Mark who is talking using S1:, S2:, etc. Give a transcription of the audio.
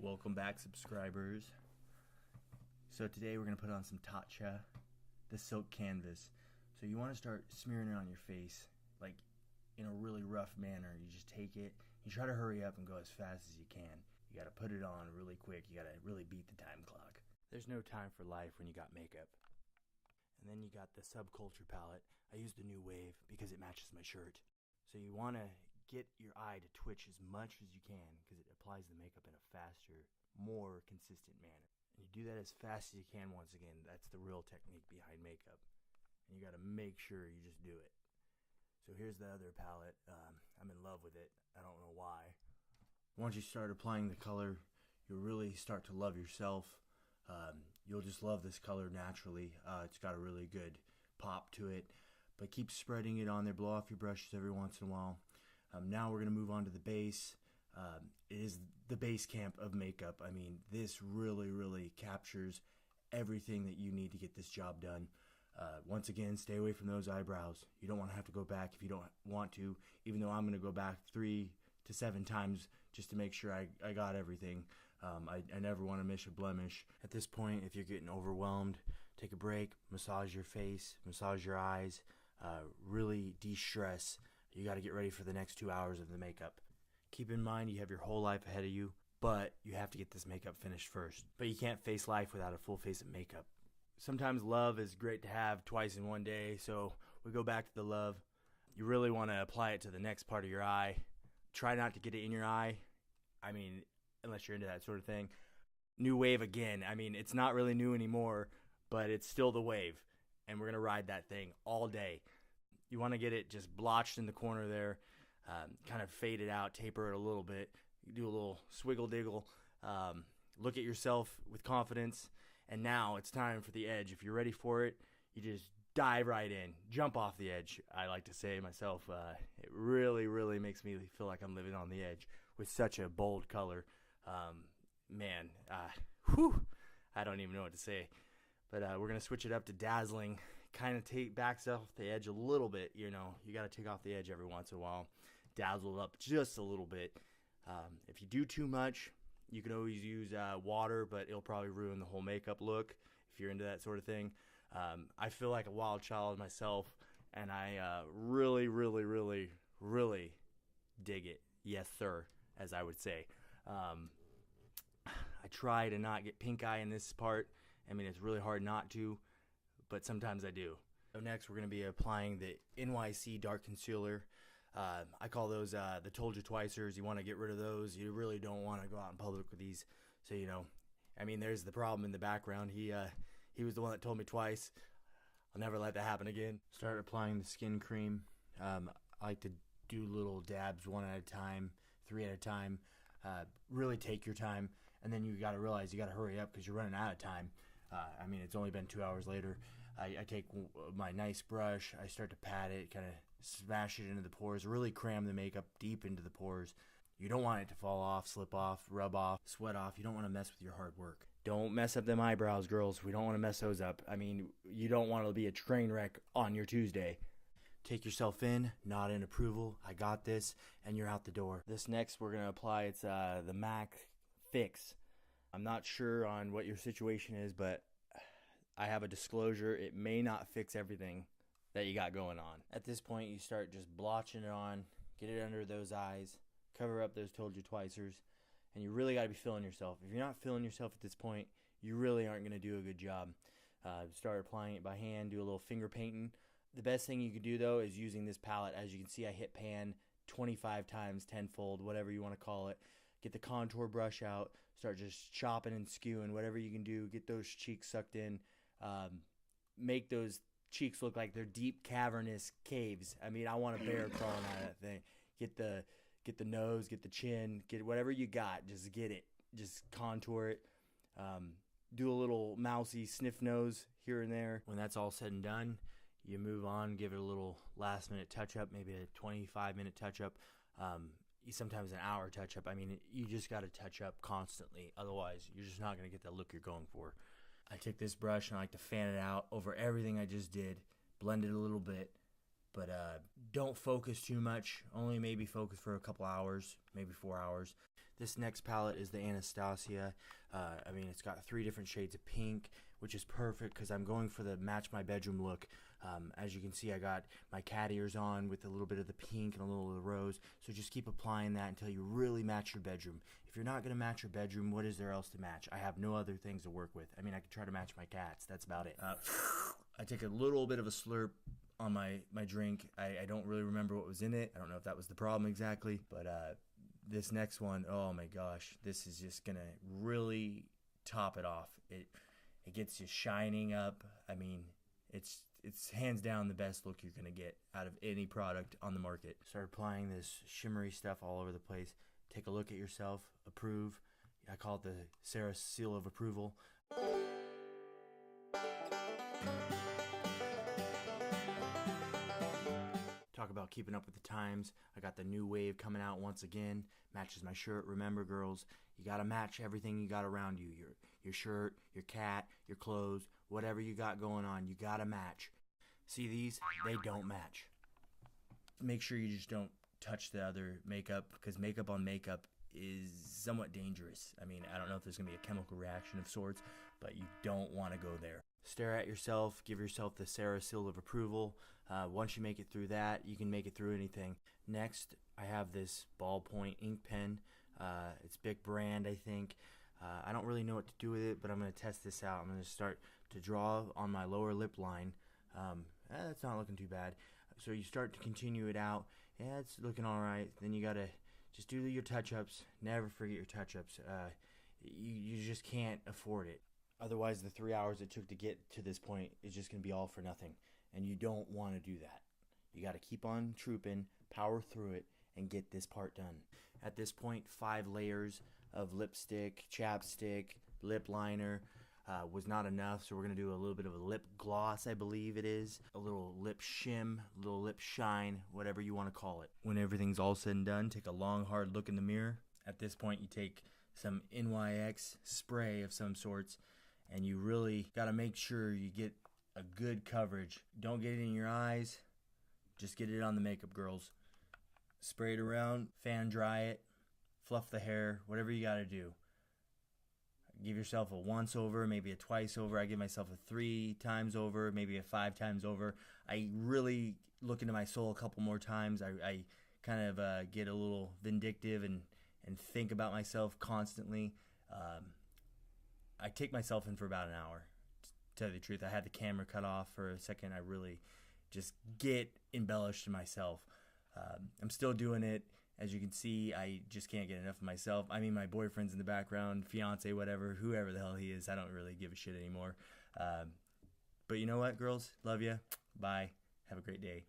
S1: Welcome back, subscribers. So today we're going to put on some tatcha, the silk canvas. So you want to start smearing it on your face, like in a really rough manner. You just take it, you try to hurry up and go as fast as you can. You got to put it on really quick. You got to really beat the time clock. There's no time for life when you got makeup. And then you got the subculture palette. I use the new wave because it matches my shirt. So you want to get your eye to twitch as much as you can because it applies the makeup in a faster, more consistent manner. And you do that as fast as you can. Once again, that's the real technique behind makeup. And you got to make sure you just do it. So here's the other palette. I'm in love with it. I don't know why. Once you start applying the color, you'll really start to love yourself. You'll just love this color naturally. It's got a really good pop to it. But keep spreading it on there. Blow off your brushes every once in a while. Now we're going to move on to the base. It is the base camp of makeup. I mean, this really captures everything that you need to get this job done. Once again, stay away from those eyebrows. You don't want to have to go back if you don't want to, even though I'm going to go back 3 to 7 times just to make sure I got everything. I never want to miss a blemish. At this point, if you're getting overwhelmed, take a break, massage your face, massage your eyes, really de-stress. You got to get ready for the next 2 hours of the makeup. Keep in mind you have your whole life ahead of you, but you have to get this makeup finished first. But you can't face life without a full face of makeup. Sometimes love is great to have twice in one day, so we go back to the love. You really want to apply it to the next part of your eye. Try not to get it in your eye. I mean, unless you're into that sort of thing. New wave again. I mean, it's not really new anymore, but it's still the wave, and we're going to ride that thing all day. You want to get it just blotched in the corner there, kind of fade it out, taper it a little bit. You do a little swiggle diggle, look at yourself with confidence, and now it's time for the edge. If you're ready for it, you just dive right in, jump off the edge. I like to say myself, it really makes me feel like I'm living on the edge with such a bold color. I don't even know what to say, but we're going to switch it up to dazzling. Kind of backs off the edge a little bit. You know, you got to take off the edge every once in a while, dazzle it up just a little bit. If you do too much, you can always use water, but it'll probably ruin the whole makeup look if you're into that sort of thing. I feel like a wild child myself, and I really dig it. Yes, sir, as I would say. I try to not get pink eye in this part. I mean, it's really hard not to, but sometimes I do. So next, we're going to be applying the NYC Dark Concealer. I call those the Told You Twicers. You want to get rid of those. You really don't want to go out in public with these. So, you know, I mean, there's the problem in the background. He was the one that told me twice. I'll never let that happen again. Start applying the skin cream. I like to do little dabs 1 at a time, 3 at a time. Really take your time. And then you got to realize you got to hurry up because you're running out of time. I mean, it's only been 2 hours later. I take my nice brush. I start to pat it, kind of smash it into the pores, really cram the makeup deep into the pores. You don't want it to fall off, slip off, rub off, sweat off. You don't want to mess with your hard work. Don't mess up them eyebrows, girls. We don't want to mess those up. I mean, you don't want to be a train wreck on your Tuesday. Take yourself in, nod in approval. I got this, and you're out the door. This next we're going to apply, it's the MAC Fix. I'm not sure on what your situation is, but I have a disclosure. It may not fix everything that you got going on. At this point, you start just blotching it on, get it under those eyes, cover up those Told You Twicers, and you really got to be feeling yourself. If you're not feeling yourself at this point, you really aren't going to do a good job. Start applying it by hand, do a little finger painting. The best thing you can do, though, is using this palette. As you can see, I hit pan 25 times, tenfold, whatever you want to call it. Get the contour brush out, start just chopping and skewing, whatever you can do. Get those cheeks sucked in. Make those cheeks look like they're deep, cavernous caves. I mean, I want a bear crawling out of that thing. Get the nose, get the chin, get whatever you got. Just get it. Just contour it. Do a little mousy sniff nose here and there. When that's all said and done, you move on, give it a little last-minute touch-up, maybe a 25-minute touch-up, sometimes an hour touch-up. I mean, you just got to touch up constantly. Otherwise, you're just not going to get that look you're going for. I take this brush and I like to fan it out over everything I just did, blend it a little bit, But don't focus too much. Only maybe focus for a couple hours, maybe 4 hours. This next palette is the Anastasia. I mean, it's got 3 different shades of pink, which is perfect because I'm going for the match my bedroom look. As you can see, I got my cat ears on with a little bit of the pink and a little of the rose. So just keep applying that until you really match your bedroom. If you're not going to match your bedroom, what is there else to match? I have no other things to work with. I mean, I could try to match my cats. That's about it. I take a little bit of a slurp on my drink. I don't really remember what was in it. I don't know if that was the problem exactly. But this next one, oh my gosh, this is just going to really top it off. It gets you shining up. I mean, it's hands down the best look you're going to get out of any product on the market. Start applying this shimmery stuff all over the place. Take a look at yourself. Approve. I call it the Sarah seal of approval. Talk about keeping up with the times. I got the new wave coming out once again. Matches my shirt. Remember, girls, you got to match everything you got around you. Your shirt, your cat, your clothes, whatever you got going on, you got to match. See these? They don't match. Make sure you just don't touch the other makeup, because makeup on makeup is somewhat dangerous. I mean, I don't know if there's going to be a chemical reaction of sorts, but you don't want to go there. Stare at yourself. Give yourself the Sarah seal of approval. Once you make it through that, you can make it through anything. Next, I have this ballpoint ink pen. It's big brand, I think. I don't really know what to do with it, but I'm going to test this out. I'm going to start to draw on my lower lip line. That's not looking too bad. So you start to continue it out. Yeah, it's looking all right. Then you got to just do your touch-ups. Never forget your touch-ups. You just can't afford it. Otherwise, the 3 hours it took to get to this point is just going to be all for nothing. And you don't want to do that. You got to keep on trooping, power through it, and get this part done. At this point, 5 layers of lipstick, chapstick, lip liner was not enough. So we're going to do a little bit of a lip gloss, I believe it is. A little lip shim, a little lip shine, whatever you want to call it. When everything's all said and done, take a long, hard look in the mirror. At this point, you take some NYX spray of some sorts, and you really got to make sure you get a good coverage. Don't get it in your eyes. Just get it on the makeup, girls. Spray it around, fan dry it, fluff the hair, whatever you got to do. Give yourself a once over, maybe a twice over. I give myself a 3 times over, maybe a 5 times over. I really look into my soul a couple more times. I kind of get a little vindictive and think about myself constantly. I take myself in for about an hour. To tell you the truth, I had the camera cut off for a second. I really just get embellished in myself. I'm still doing it. As you can see, I just can't get enough of myself. I mean, my boyfriend's in the background, fiance, whatever, whoever the hell he is. I don't really give a shit anymore. But you know what, girls? Love you. Bye. Have a great day.